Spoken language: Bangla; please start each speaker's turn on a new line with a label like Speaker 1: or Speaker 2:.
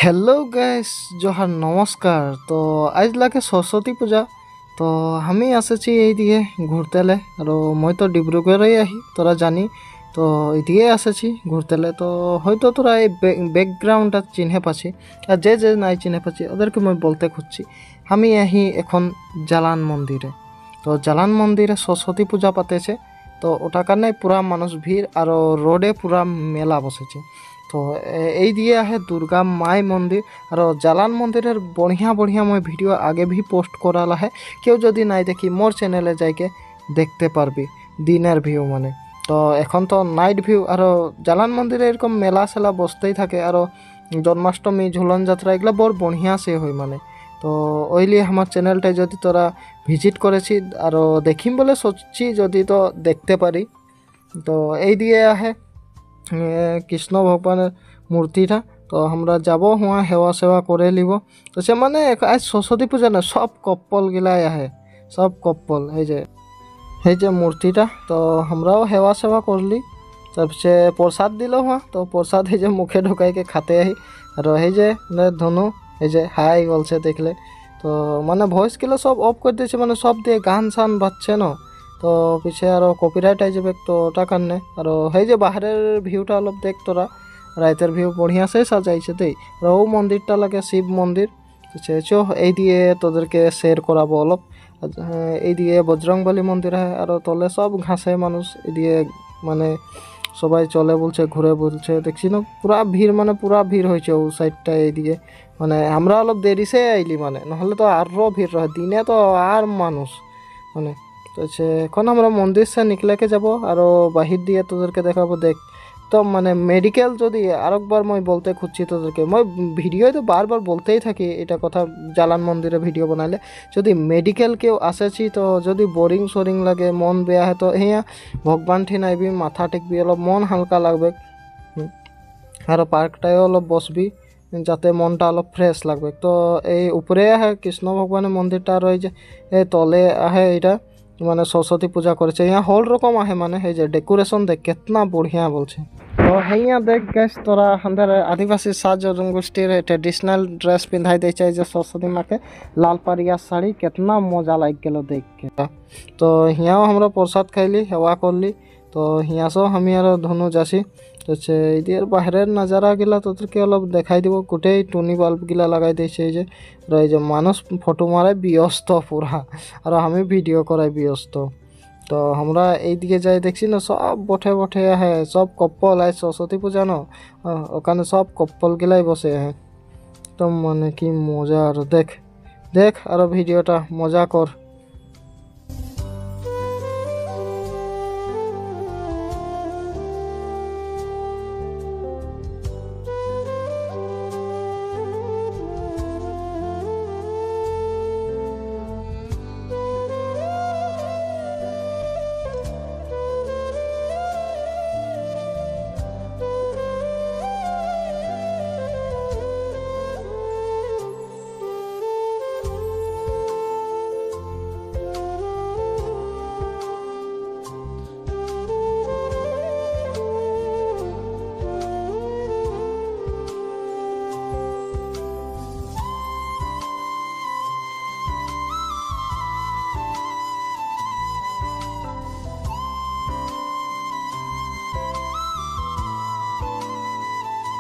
Speaker 1: হ্যালো গাইস, জোহার নমস্কার। তো আজ লাগে সরস্বতী পূজা। তো আমি আসেছি এইদিকে ঘুরতেলে আর মই তো ডিব্রুগড়েই আহি তোরা জানি। তো এইদিকে আসেছি ঘুরতেলে। তো হয়তো তোরা এই ব্যাকগ্রাউন্ডটা চিনে পাচ্ছি, আর যে যে নাই চিনে পাচ্ছি ওদেরকে মই বলতে খুঁজছি। আমি আহি এখন জালান মন্দিরে। তো জালান মন্দিরে সরস্বতী পূজা পাতেছে। তো ওটা কারণে পুরা মানুষ ভিড় আর রোডে পুরা মেলা বসেছে। তো এই দিয়ে আহে দুর্গা মাই মন্দির আর জালান মন্দিরের বঢ়িয়া বঢ়িয়া মই ভিডিও আগে ভি পোস্ট করাল আহে। কেউ যদি নাই দেখি মোর চ্যানেলে যাইকে দেখতে পারবি দিনের ভিউ মানে। তো এখন তো নাইট ভিউ আর জালান মন্দিরে এরকম মেলা সেলা বসতেই থাকে আর জন্মাষ্টমী ঝুলন যাত্রা এগুলো বড় বঢ়িয়া সে হয় মানে। তো ওইলি আমার চ্যানেলটায় যদি তোরা ভিজিট করেছি আর দেখিম বলে সোচছি যদি তো দেখতে পারি। তো এই দিয়ে আহে কৃষ্ণ ভগবানের মূর্তিটা। তো আমরা যাব হুয়া সেৱা সেৱা করে লিব। তো সে মানে আজ সরস্বতী পূজা না, সব কপ্পল গিলাই আহে, সব কপ্পল এই যে মূর্তিটা। তো আমরাও সেৱা সেৱা করলি। তারপরে প্রসাদ দিল হুয়া। তো প্রসাদ এই যে মুখে ঢোকাইকে খাতে আহি আর এই যে ধনু এই যে হাই বলছে দেখলে। তো মানে ভয়েস গুলো সব অফ করে দিয়েছে, মানে সব দিয়ে গান সান বাজছে না। তো পিছে আরো কপিরাইট আই যাবে, তো ওটা কারণে আর এই যে বাহিরের ভিউটা অলপ দেখ তোরা, রাইতের ভিউ বঢ়িয়া সে সাজাইছে দেই। আর ও মন্দিরটা লাগে শিব মন্দির। চো এই দিয়ে তোদেরকে শেয়ার করাবো অলপ। এই দিয়ে বজরংবলী মন্দির হয় আর তলে সব ঘাসে মানুষ এদিকে মানে সবাই চলে বলছে, ঘুরে বলছে, দেখছি না পুরা ভিড়, মানে পুরা ভিড় হয়েছে ও সাইডটা এইদিকে। মানে আমরা অলপ দেরিসে আইলি, মানে নাহলে তো আরও ভিড় রয় দিনে তো আর মানুষ মানে। তো এখন আমরা মন্দির সে নিকলেকে যাব আর বাহির দিয়ে তোদেরকে দেখাবো দেখ। তো মানে মেডিকেল যদি আরেকবার মই বলতে খুঁজছি তোদেরকে, মই ভিডিওতে তো বারবার বলতেই থাকি এটা কথা, জালান মন্দিরে ভিডিও বানাইলে যদি মেডিকেল কেউ আসেছি তো যদি বোরিং সোরিং লাগে, মন বেয়া হয়, তো হিয়া ভগবান ঠিন আইবি, মাথা টেকবি, অলপ মন হালকা লাগবে। আর পার্কটায় অলপ বসবি যাতে মনটা অলপ ফ্রেশ লাগবে। তো এই উপরে আহে কৃষ্ণ ভগবানের মন্দিরটা আর ওই যে এই তলে আহে এটা মানে সরস্বতী পূজা করেছে। यहाँ হল রকম আহে, মানে এই যে ডেকোরেশন দেখ কেতনা বঢ়িয়া বলছে। তো হেইয়া দেখ গ্যাস তোরা আমাদের আদিবাসী সাজ জনগোষ্ঠীর ট্রেডিশনাল ড্রেস পিন্ধাই দিয়েছে এই যে সরস্বতী মাকে, লাল পাড়িয়া শাড়ি, কেতনা মজা লাগ গেল দেখ के। তো হিয়াও আমরা প্রসাদ খাইলি, সেবা করলি। তো হিয়াসও আমি আর ধনু যাসি। তো এই বাহিরের নাজারা গিলা তোদেরকে অলপ দেখাই দিব। গোটেই টুনি বাল্ব গিলা লাগাই দিয়েছে এই যে। আর এই যে মানুষ ফটো মারায় ব্যস্ত পুরা, আর আমি ভিডিও করাই ব্যস্ত। তো আমরা এইদিকে যাই দেখছি না সব বঠে বঠে আহে, সব কপ্পল আয় সরস্বতী পূজা ন, ওখানে সব কপ্পল গিলাই বসে আহে। তো মানে কি মজা, আর দেখ দেখ আর ভিডিওটা মজা কর।